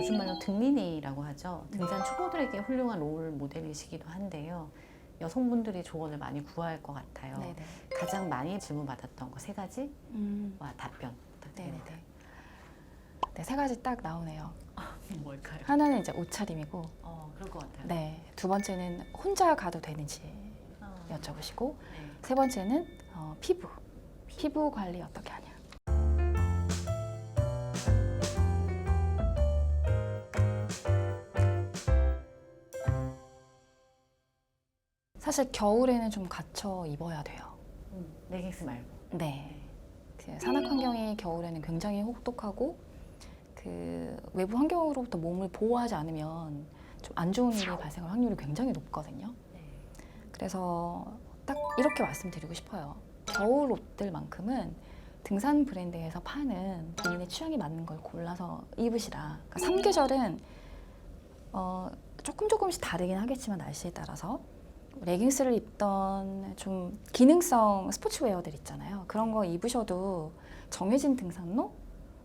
요즘 말로 등린이라고 하죠. 등산 초보들에게 훌륭한 롤 모델이시기도 한데요. 여성분들이 조언을 많이 구할 것 같아요. 네네. 가장 많이 질문받았던 거 세 가지와 답변 네네네. 부탁드립니다. 네, 세 가지 딱 나오네요. 뭘까요? 하나는 이제 옷차림이고, 그럴 것 같아요. 네, 두 번째는 혼자 가도 되는지 여쭤보시고, 네. 세 번째는 피부 관리 어떻게 하냐. 사실 겨울에는 좀 갖춰 입어야 돼요. 레깅스 말고. 네. 그 산악 환경이 겨울에는 굉장히 혹독하고 그 외부 환경으로부터 몸을 보호하지 않으면 좀 안 좋은 일이 발생할 확률이 굉장히 높거든요. 네. 그래서 딱 이렇게 말씀드리고 싶어요. 겨울 옷들만큼은 등산 브랜드에서 파는 본인의 취향에 맞는 걸 골라서 입으시라. 그러니까 3계절은 조금씩 다르긴 하겠지만 날씨에 따라서 레깅스를 입던 좀 기능성 스포츠웨어들 있잖아요. 그런 거 입으셔도 정해진 등산로,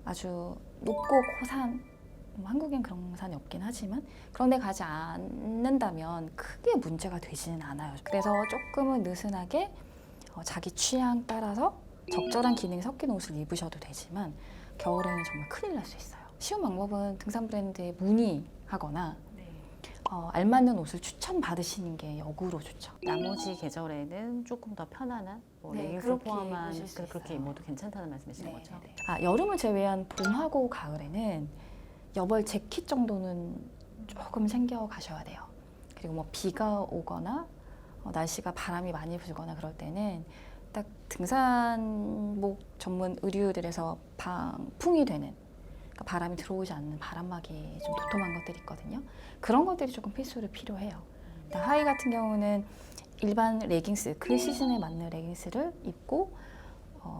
아주 높고 고산, 한국엔 그런 산이 없긴 하지만 그런 데 가지 않는다면 크게 문제가 되지는 않아요. 그래서 조금은 느슨하게 자기 취향 따라서 적절한 기능이 섞인 옷을 입으셔도 되지만 겨울에는 정말 큰일 날 수 있어요. 쉬운 방법은 등산 브랜드에 문의하거나 알맞는 옷을 추천받으시는 게 역으로 좋죠. 나머지 계절에는 조금 더 편안한 네, 레깅스 그렇게 포함한 입으실 수 그렇게 있어요. 입어도 괜찮다는 말씀이신 거죠? 여름을 제외한 봄하고 가을에는 여벌 재킷 정도는 조금 챙겨 가셔야 돼요. 그리고 뭐 비가 오거나 날씨가 바람이 많이 불거나 그럴 때는 딱 등산복 전문 의류들에서 방풍이 되는, 그러니까 바람이 들어오지 않는 바람막이 좀 도톰한 것들이 있거든요. 그런 것들이 조금 필요해요. 하의 같은 경우는 일반 레깅스, 그 시즌에 맞는 레깅스를 입고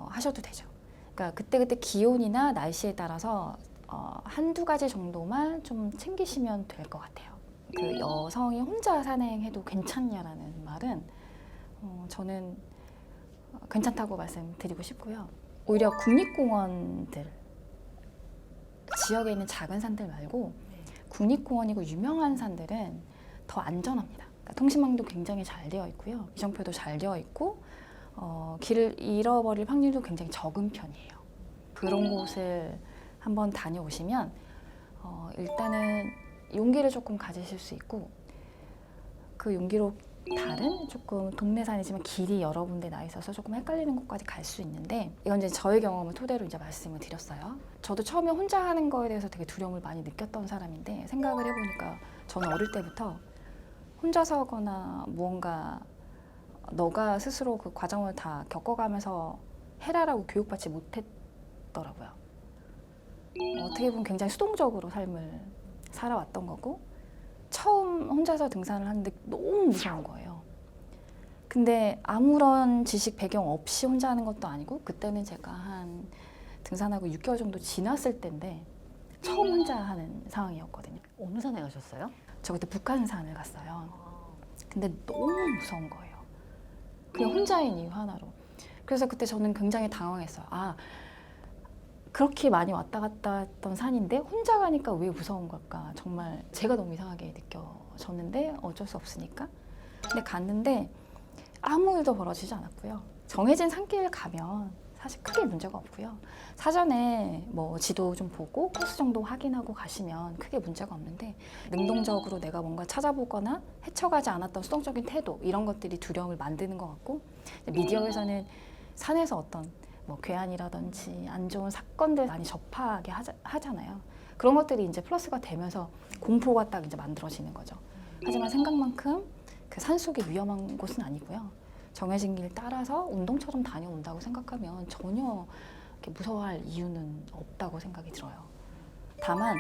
하셔도 되죠. 그러니까 그때그때 기온이나 날씨에 따라서 한두 가지 정도만 좀 챙기시면 될 것 같아요. 그 여성이 혼자 산행해도 괜찮냐라는 말은 저는 괜찮다고 말씀드리고 싶고요. 오히려 국립공원들, 지역에 있는 작은 산들 말고 국립공원이고 유명한 산들은 더 안전합니다. 그러니까 통신망도 굉장히 잘 되어 있고요. 이정표도 잘 되어 있고 길을 잃어버릴 확률도 굉장히 적은 편이에요. 그런 곳을 한번 다녀오시면 일단은 용기를 조금 가지실 수 있고, 그 용기로 다른 조금 동네 산이지만 길이 여러 군데 나 있어서 조금 헷갈리는 곳까지 갈 수 있는데, 이건 이제 저의 경험을 토대로 이제 말씀을 드렸어요. 저도 처음에 혼자 하는 거에 대해서 되게 두려움을 많이 느꼈던 사람인데, 생각을 해보니까 저는 어릴 때부터 혼자서 하거나 무언가 너가 스스로 그 과정을 다 겪어가면서 해라라고 교육받지 못했더라고요. 어떻게 보면 굉장히 수동적으로 삶을 살아왔던 거고, 처음 혼자서 등산을 하는데 너무 무서운 거예요. 근데 아무런 지식 배경 없이 혼자 하는 것도 아니고, 그때는 제가 한 등산하고 6개월 정도 지났을 때인데 처음 혼자 하는 상황이었거든요. 어느 산에 가셨어요? 저 그때 북한산을 갔어요. 근데 너무 무서운 거예요. 그냥 혼자인 이유 하나로. 그래서 그때 저는 굉장히 당황했어요. 그렇게 많이 왔다 갔다 했던 산인데 혼자 가니까 왜 무서운 걸까? 정말 제가 너무 이상하게 느껴졌는데 어쩔 수 없으니까. 근데 갔는데 아무 일도 벌어지지 않았고요. 정해진 산길 가면 사실 크게 문제가 없고요. 사전에 뭐 지도 좀 보고 코스 정도 확인하고 가시면 크게 문제가 없는데, 능동적으로 내가 뭔가 찾아보거나 헤쳐가지 않았던 수동적인 태도, 이런 것들이 두려움을 만드는 것 같고, 미디어에서는 산에서 어떤 뭐 괴한이라든지 안 좋은 사건들 많이 접하게 하잖아요. 그런 것들이 이제 플러스가 되면서 공포가 딱 이제 만들어지는 거죠. 하지만 생각만큼 그 산속이 위험한 곳은 아니고요. 정해진 길 따라서 운동처럼 다녀온다고 생각하면 전혀 이렇게 무서워할 이유는 없다고 생각이 들어요. 다만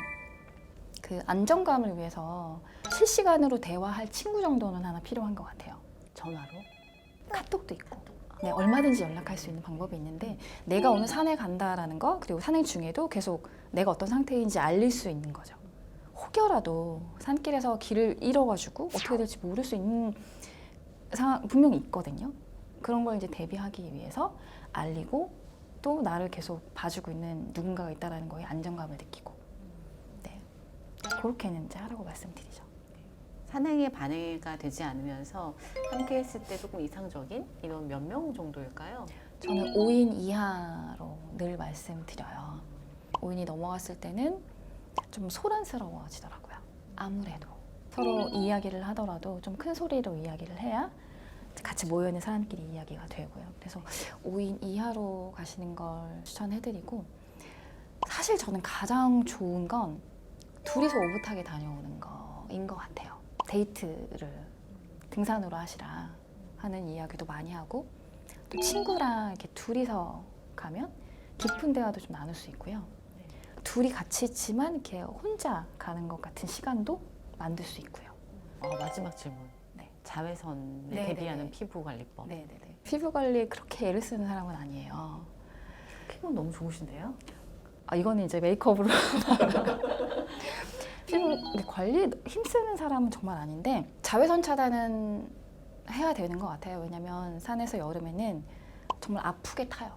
그 안정감을 위해서 실시간으로 대화할 친구 정도는 하나 필요한 것 같아요. 전화로? 카톡도 있고. 네, 얼마든지 연락할 수 있는 방법이 있는데, 내가 오늘 산에 간다라는 거, 그리고 산행 중에도 계속 내가 어떤 상태인지 알릴 수 있는 거죠. 혹여라도 산길에서 길을 잃어가지고 어떻게 될지 모를 수 있는 상황 분명히 있거든요. 그런 걸 이제 대비하기 위해서 알리고, 또 나를 계속 봐주고 있는 누군가가 있다는 거에 안정감을 느끼고. 네. 그렇게는 이제 하라고 말씀드리죠. 산행에 반해가 되지 않으면서 함께 했을 때 조금 이상적인 인원 몇 명 정도일까요? 저는 5인 이하로 늘 말씀드려요. 5인이 넘어갔을 때는 좀 소란스러워지더라고요. 아무래도 서로 이야기를 하더라도 좀 큰 소리로 이야기를 해야 같이 모여있는 사람끼리 이야기가 되고요. 그래서 5인 이하로 가시는 걸 추천해드리고, 사실 저는 가장 좋은 건 둘이서 오붓하게 다녀오는 거인 것 같아요. 데이트를 등산으로 하시라 하는 이야기도 많이 하고, 또 친구랑 이렇게 둘이서 가면 깊은 대화도 좀 나눌 수 있고요. 둘이 같이 있지만 이렇게 혼자 가는 것 같은 시간도 만들 수 있고요. 마지막 질문. 네. 자외선에 네네네. 대비하는 피부 관리법. 네네네. 피부 관리 그렇게 애를 쓰는 사람은 아니에요. 피부 너무 좋으신데요? 이거는 이제 메이크업으로 피부 관리 힘쓰는 사람은 정말 아닌데, 자외선 차단은 해야 되는 것 같아요. 왜냐면 산에서 여름에는 정말 아프게 타요.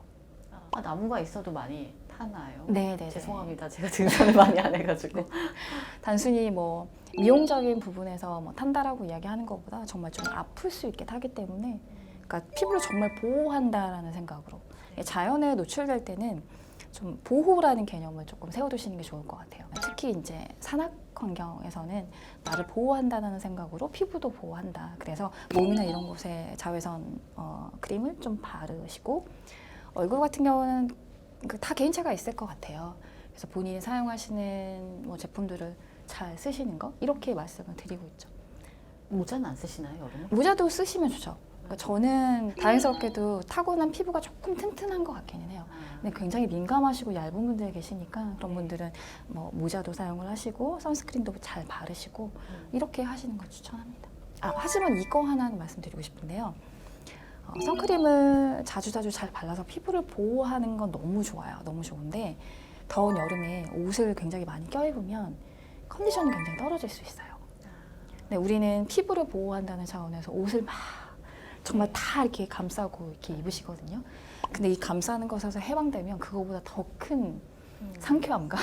나무가 있어도 많이 타나요? 네네. 죄송합니다. 제가 등산을 많이 안 해가지고. 단순히 뭐 미용적인 부분에서 뭐 탄다라고 이야기하는 것보다 정말 좀 아플 수 있게 타기 때문에, 그러니까 피부를 정말 보호한다라는 생각으로 자연에 노출될 때는 좀 보호라는 개념을 조금 세워두시는 게 좋을 것 같아요. 특히 이제 산악 환경에서는 나를 보호한다는 생각으로 피부도 보호한다. 그래서 몸이나 이런 곳에 자외선 크림을 좀 바르시고, 얼굴 같은 경우는 다 개인차가 있을 것 같아요. 그래서 본인이 사용하시는 뭐 제품들을 잘 쓰시는 거, 이렇게 말씀을 드리고 있죠. 모자는 안 쓰시나요, 여름에? 모자도 쓰시면 좋죠. 그러니까 저는 다행스럽게도 타고난 피부가 조금 튼튼한 것 같기는 해요. 근데 굉장히 민감하시고 얇은 분들 계시니까 그런 분들은 뭐 모자도 사용을 하시고 선스크린도 잘 바르시고 이렇게 하시는 걸 추천합니다. 하지만 이거 하나는 말씀드리고 싶은데요. 선크림을 자주자주 잘 발라서 피부를 보호하는 건 너무 좋아요. 너무 좋은데 더운 여름에 옷을 굉장히 많이 껴입으면 컨디션이 굉장히 떨어질 수 있어요. 네, 우리는 피부를 보호한다는 차원에서 옷을 막 정말 다 이렇게 감싸고 이렇게 입으시거든요. 근데 이 감싸는 것에서 해방되면 그거보다 더 큰 상쾌함과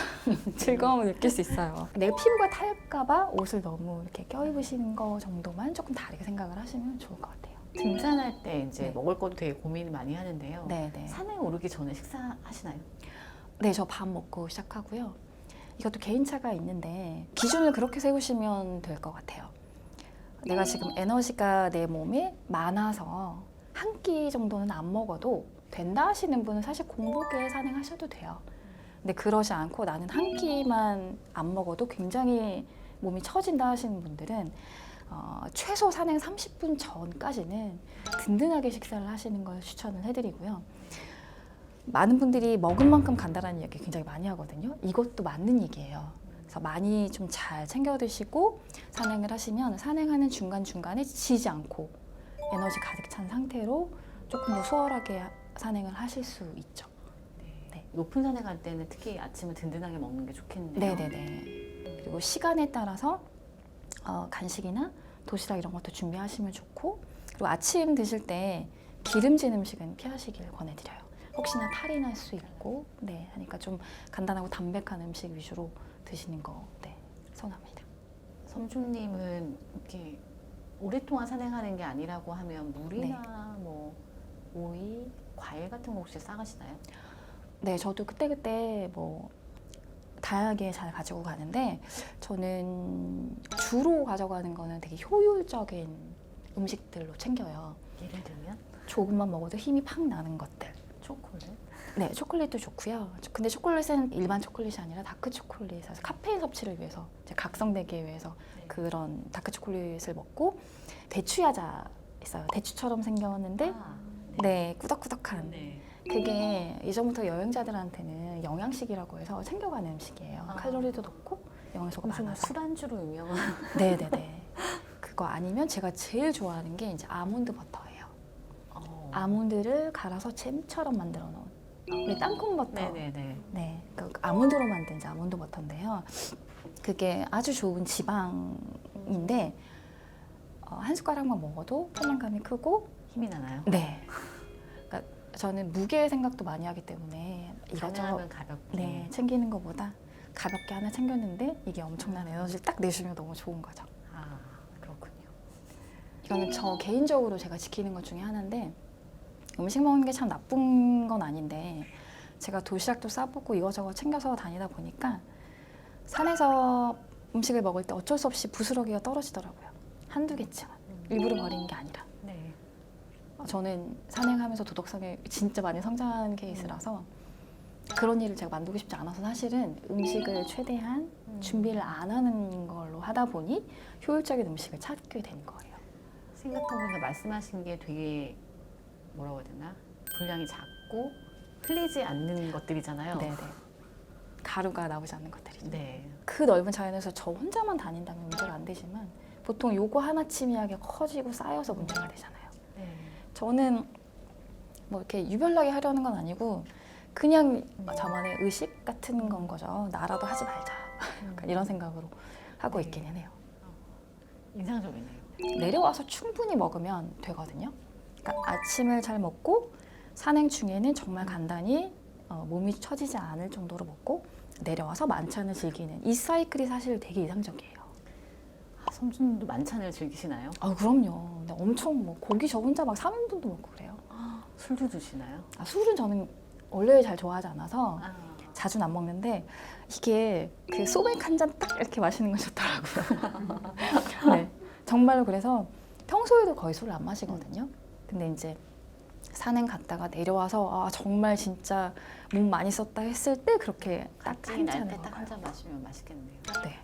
즐거움을 느낄 수 있어요. 내가 피부가 탈까봐 옷을 너무 이렇게 껴입으시는 거 정도만 조금 다르게 생각을 하시면 좋을 것 같아요. 등산할 때 이제 네. 먹을 것도 되게 고민을 많이 하는데요. 네네. 산에 오르기 전에 식사하시나요? 네, 저 밥 먹고 시작하고요. 이것도 개인차가 있는데 기준을 그렇게 세우시면 될 것 같아요. 내가 지금 에너지가 내 몸에 많아서 한 끼 정도는 안 먹어도 된다 하시는 분은 사실 공복에 산행하셔도 돼요. 근데 그러지 않고 나는 한 끼만 안 먹어도 굉장히 몸이 처진다 하시는 분들은 최소 산행 30분 전까지는 든든하게 식사를 하시는 걸 추천을 해드리고요. 많은 분들이 먹은 만큼 간다라는 이야기 굉장히 많이 하거든요. 이것도 맞는 얘기예요. 그래서 많이 좀 잘 챙겨 드시고 산행을 하시면 산행하는 중간중간에 지치지 않고 에너지 가득 찬 상태로 조금 더 수월하게 산행을 하실 수 있죠. 네. 높은 산에 갈 때는 특히 아침을 든든하게 먹는 게 좋겠네요. 네네네. 그리고 시간에 따라서 간식이나 도시락 이런 것도 준비하시면 좋고, 그리고 아침 드실 때 기름진 음식은 피하시길 권해드려요. 혹시나 탈이 날 수 있고, 네, 하니까 좀 간단하고 담백한 음식 위주로 드시는 거, 네, 선호합니다. 섬중님은 이렇게 오랫동안 산행하는 게 아니라고 하면 물이나 뭐 오이, 과일 같은 거 혹시 싸가시나요? 네, 저도 그때그때 뭐 다양하게 잘 가지고 가는데, 저는 주로 가져가는 거는 되게 효율적인 음식들로 챙겨요. 예를 들면 조금만 먹어도 힘이 팍 나는 것들. 초콜릿? 네, 초콜릿도 좋고요. 근데 초콜릿은 일반 초콜릿이 아니라 다크 초콜릿에서 카페인 섭취를 위해서, 이제 각성되기 위해서 그런 다크 초콜릿을 먹고, 대추 야자 있어요. 대추처럼 생겼는데 네, 꾸덕꾸덕한. 네. 그게 예전부터 여행자들한테는 영양식이라고 해서 챙겨가는 음식이에요. 칼로리도 높고 영양소가 무슨 많아서. 술안주로 유명한 네네네. 그거 아니면 제가 제일 좋아하는 게 이제 아몬드 버터예요. 아몬드를 갈아서 잼처럼 만들어 놓은 우리 땅콩 버터. 네네네. 네, 그 아몬드로 만든 이제 아몬드 버터인데요. 그게 아주 좋은 지방인데 한 숟가락만 먹어도 포만감이 크고 힘이 나나요? 네. 저는 무게 생각도 많이 하기 때문에 이것저것 가능하면 가볍게. 네, 챙기는 것보다 가볍게 하나 챙겼는데 이게 엄청난 에너지를 딱 내주면 너무 좋은 거죠. 아, 그렇군요. 이거는 저 개인적으로 제가 지키는 것 중에 하나인데 음식 먹는 게 참 나쁜 건 아닌데 제가 도시락도 싸보고 이거저거 챙겨서 다니다 보니까 산에서 음식을 먹을 때 어쩔 수 없이 부스러기가 떨어지더라고요. 한두 개쯤은. 일부러 버리는 게 아니라. 네. 저는 산행하면서 도덕성이 진짜 많이 성장한 케이스라서 그런 일을 제가 만들고 싶지 않아서 사실은 음식을 최대한 준비를 안 하는 걸로 하다 보니 효율적인 음식을 찾게 된 거예요. 생각해보니까 말씀하신 게 되게 뭐라고 해야 되나? 분량이 작고 흘리지 않는 것들이잖아요. 네네. 가루가 나오지 않는 것들이죠. 네. 그 넓은 자연에서 저 혼자만 다닌다면 문제가 안 되지만 보통 요거 하나쯤이하게 커지고 쌓여서 문제가 되잖아요. 네. 저는 뭐 이렇게 유별나게 하려는 건 아니고 그냥 저만의 의식 같은 건 거죠. 나라도 하지 말자. 약간 이런 생각으로 하고 네. 있기는 해요. 인상적이네요. 내려와서 충분히 먹으면 되거든요. 그러니까 아침을 잘 먹고 산행 중에는 정말 간단히 몸이 처지지 않을 정도로 먹고 내려와서 만찬을 즐기는 이 사이클이 사실 되게 이상적이에요. 아, 성준도 만찬을 즐기시나요? 아 그럼요. 근데 엄청 뭐 고기 저 혼자 막 3인분도 먹고 그래요. 술도 드시나요? 아, 술은 저는 원래 잘 좋아하지 않아서 아, 자주는 안 먹는데 이게 그 소맥 한 잔 딱 이렇게 마시는 건 좋더라고요. 네, 정말로 그래서 평소에도 거의 술을 안 마시거든요. 근데 이제 산행 갔다가 내려와서 아 정말 진짜 몸 많이 썼다 했을 때 그렇게 딱 한 잔을 날 때 딱 한 먹어요. 잔 마시면 맛있겠네요. 네.